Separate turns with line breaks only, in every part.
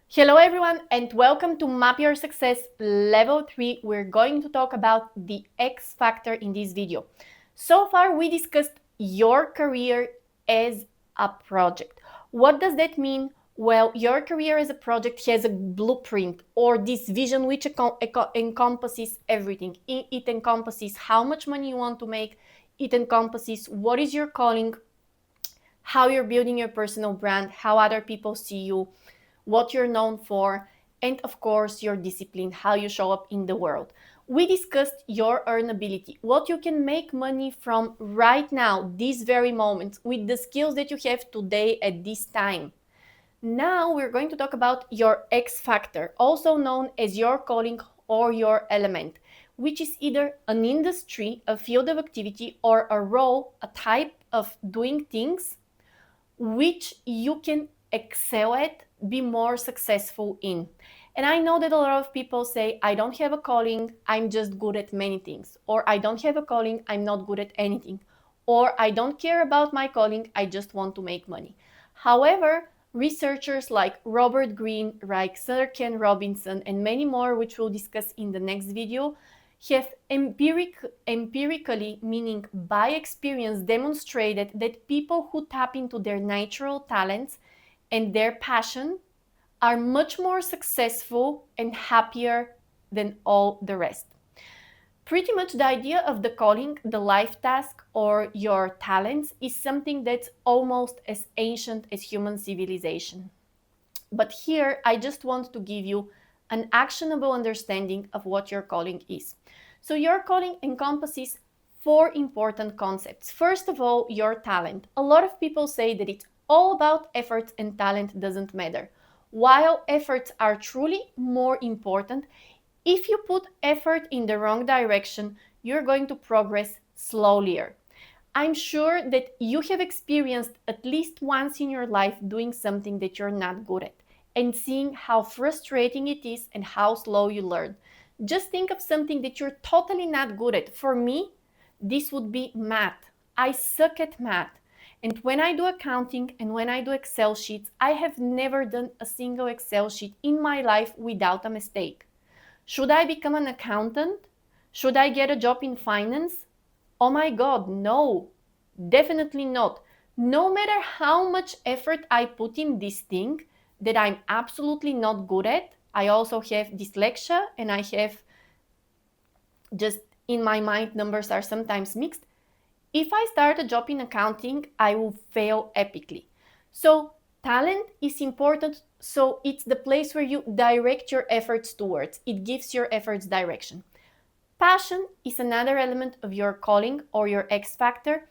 Hello everyone and welcome to Map Your Success Level 3. We're going to talk about the X factor in this video. So far we discussed your career as a project. What does that mean? Well, your career as a project has a blueprint or this vision which encompasses everything. It encompasses how much money you want to make. It encompasses what is your calling, how you're building your personal brand, how other people see you, what you're known for, and of course, your discipline, how you show up in the world. We discussed your earnability, what you can make money from right now, this very moment, with the skills that you have today at this time. Now we're going to talk about your X factor, also known as your calling or your element, which is either an industry, a field of activity, or a role, a type of doing things which you can excel at, be more successful in. And I know that a lot of people say, I don't have a calling, I'm just good at many things. Or I don't have a calling, I'm not good at anything. Or I don't care about my calling, I just want to make money. However, researchers like Robert Greene, Sir Ken Robinson, and many more, which we'll discuss in the next video, have empirically, meaning by experience, demonstrated that people who tap into their natural talents and their passion are much more successful and happier than all the rest. Pretty much the idea of the calling, the life task, or your talents is something that's almost as ancient as human civilization. But here, I just want to give you an actionable understanding of what your calling is. So your calling encompasses 4 important concepts. First of all, your talent. A lot of people say that it's all about efforts and talent doesn't matter. While efforts are truly more important, if you put effort in the wrong direction, you're going to progress slowlier. I'm sure that you have experienced at least once in your life doing something that you're not good at and seeing how frustrating it is and how slow you learn. Just think of something that you're totally not good at. For me, this would be math. I suck at math. And when I do accounting and when I do Excel sheets, I have never done a single Excel sheet in my life without a mistake. Should I become an accountant? Should I get a job in finance? Oh my God, no, definitely not. No matter how much effort I put in this thing that I'm absolutely not good at, I also have dyslexia and I have just in my mind, numbers are sometimes mixed. If I start a job in accounting, I will fail epically. So talent is important. So it's the place where you direct your efforts towards. It gives your efforts direction. Passion is another element of your calling or your X factor,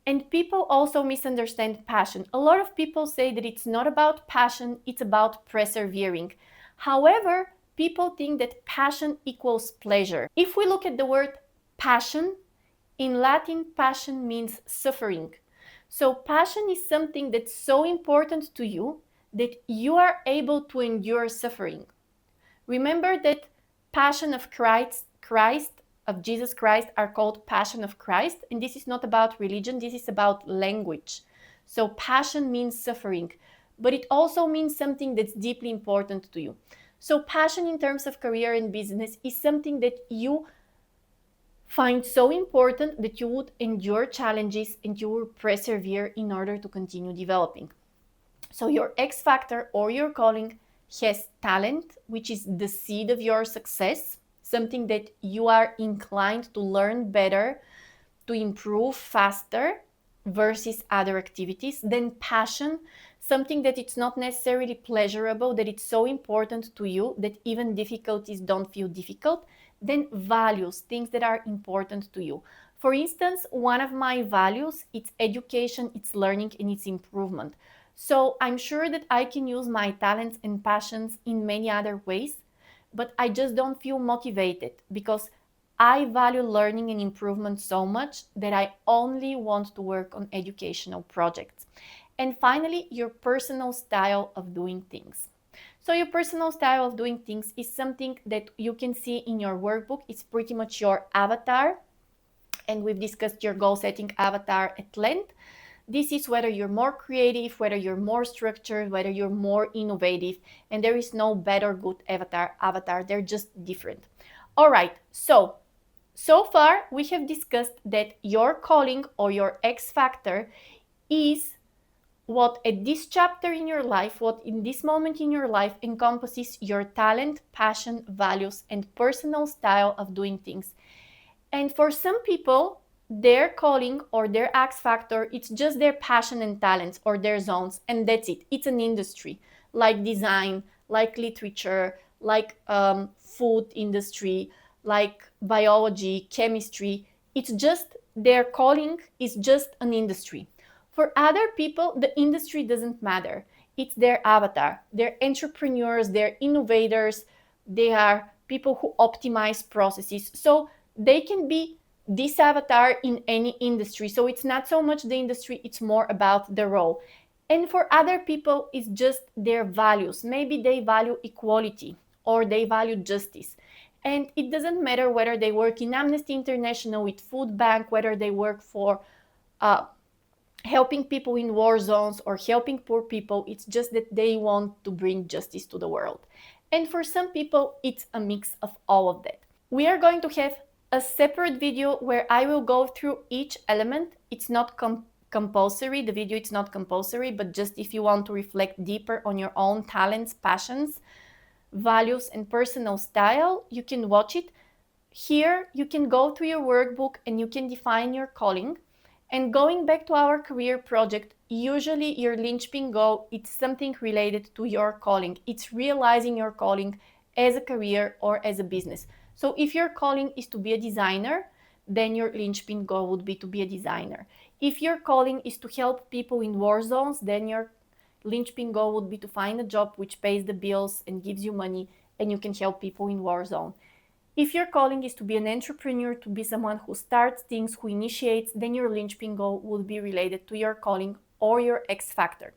and people also misunderstand passion. A lot of people say that it's not about passion, it's about persevering. However, people think that passion equals pleasure. If we look at the word passion, in Latin, passion means suffering. So passion is something that's so important to you that you are able to endure suffering. Remember that passion of of Jesus Christ are called passion of Christ, and this is not about religion, this is about language. So passion means suffering, but it also means something that's deeply important to you. So passion in terms of career and business is something that you find so important that you would endure challenges and you will persevere in order to continue developing. So your X factor or your calling has talent, which is the seed of your success, something that you are inclined to learn better, to improve faster versus other activities. Then passion, something that it's not necessarily pleasurable, that it's so important to you that even difficulties don't feel difficult. Then values, things that are important to you. For instance, one of my values, it's education, it's learning, and it's improvement. So I'm sure that I can use my talents and passions in many other ways, but I just don't feel motivated because I value learning and improvement so much that I only want to work on educational projects. And finally, your personal style of doing things. So your personal style of doing things is something that you can see in your workbook. It's pretty much your avatar. And we've discussed your goal setting avatar at length. This is whether you're more creative, whether you're more structured, whether you're more innovative, and there is no bad or good avatar. They're just different. All right, so far we have discussed that your calling or your X factor is what at this chapter in your life, what in this moment in your life encompasses your talent, passion, values, and personal style of doing things. And for some people, their calling or their X factor, it's just their passion and talents or their zones, and that's it. It's an industry like design, like literature, like food industry, like biology, chemistry. It's just their calling is just an industry. For other people, the industry doesn't matter. It's their avatar. They're entrepreneurs, they're innovators, they are people who optimize processes. So they can be this avatar in any industry. So it's not so much the industry, it's more about the role. And for other people, it's just their values. Maybe they value equality or they value justice. And it doesn't matter whether they work in Amnesty International, with Food Bank, whether they work for helping people in war zones or helping poor people. It's just that they want to bring justice to the world. And for some people, it's a mix of all of that. We are going to have a separate video where I will go through each element. It's not compulsory, the video it's not compulsory, but just if you want to reflect deeper on your own talents, passions, values, and personal style, you can watch it. Here, you can go through your workbook and you can define your calling. And going back to our career project, usually your linchpin goal, it's something related to your calling. It's realizing your calling as a career or as a business. So if your calling is to be a designer, then your linchpin goal would be to be a designer. If your calling is to help people in war zones, then your linchpin goal would be to find a job which pays the bills and gives you money and you can help people in war zone. If your calling is to be an entrepreneur, to be someone who starts things, who initiates, then your linchpin goal will be related to your calling or your X factor.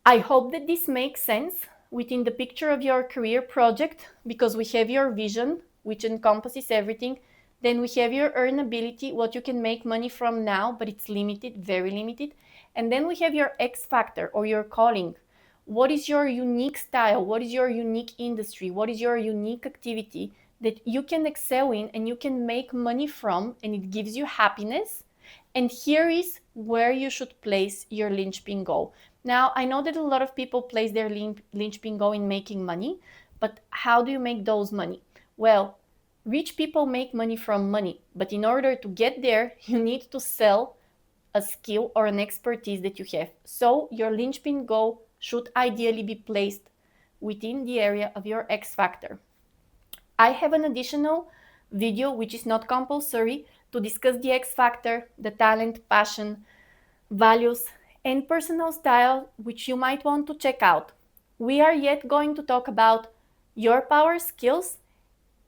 I hope that this makes sense within the picture of your career project, because we have your vision, which encompasses everything. Then we have your earnability, what you can make money from now, but it's limited, very limited. And then we have your X factor or your calling. What is your unique style? What is your unique industry? What is your unique activity that you can excel in and you can make money from, and it gives you happiness? And here is where you should place your linchpin goal. Now, I know that a lot of people place their linchpin goal in making money, but how do you make those money? Well, rich people make money from money, but in order to get there, you need to sell a skill or an expertise that you have. So your linchpin goal should ideally be placed within the area of your X factor. I have an additional video, which is not compulsory, to discuss the X factor, the talent, passion, values, and personal style, which you might want to check out. We are yet going to talk about your power skills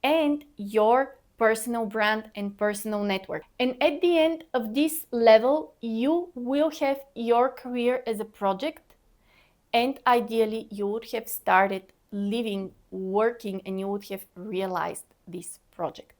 and your personal brand and personal network. And at the end of this level, you will have your career as a project, and ideally you would have started living, working, and you would have realized this project.